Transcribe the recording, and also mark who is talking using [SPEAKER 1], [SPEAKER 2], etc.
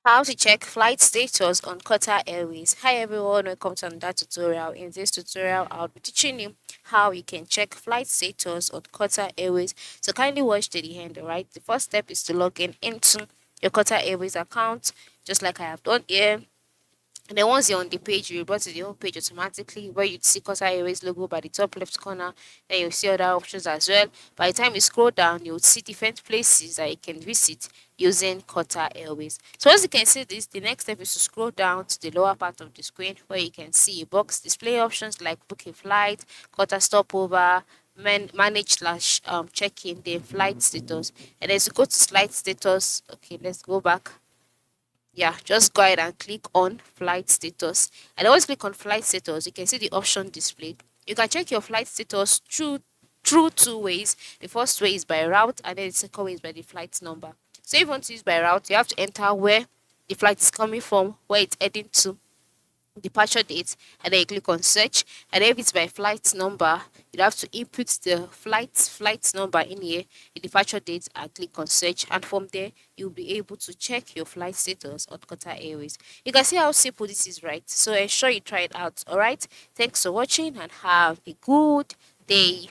[SPEAKER 1] How to check flight status on Qatar Airways. Hi everyone, welcome to another tutorial. In this tutorial, I'll be teaching you how you can check flight status on Qatar Airways. So kindly watch to the end, alright? The first step is to log in into your Qatar Airways account, just like I have done here. And then once you're on the page, you'll brought to the home page automatically where you'd see Qatar Airways logo by the top left corner. Then you'll see other options as well. By the time you scroll down, you'll see different places that you can visit using Qatar Airways. So once you can see this, the next step is to scroll down to the lower part of the screen where you can see a box display options like book a flight, Qatar stopover, manage slash check in the flight status. And as you go to flight status, okay, let's go back. Yeah, just go ahead and click on flight status. And once you click on flight status, you can see the option displayed. You can check your flight status through two ways. The first way is by route, and then the second way is by the flight number. So if you want to use by route, you have to enter where the flight is coming from, where it's heading to, departure date, and then you click on search. And if it's by flight number, you have to input the flight number in here, the departure date, and click on search. And from there, you'll be able to check your flight status on Qatar Airways. You can see how simple this is, right? So ensure you try it out. All right, thanks for watching and have a good day.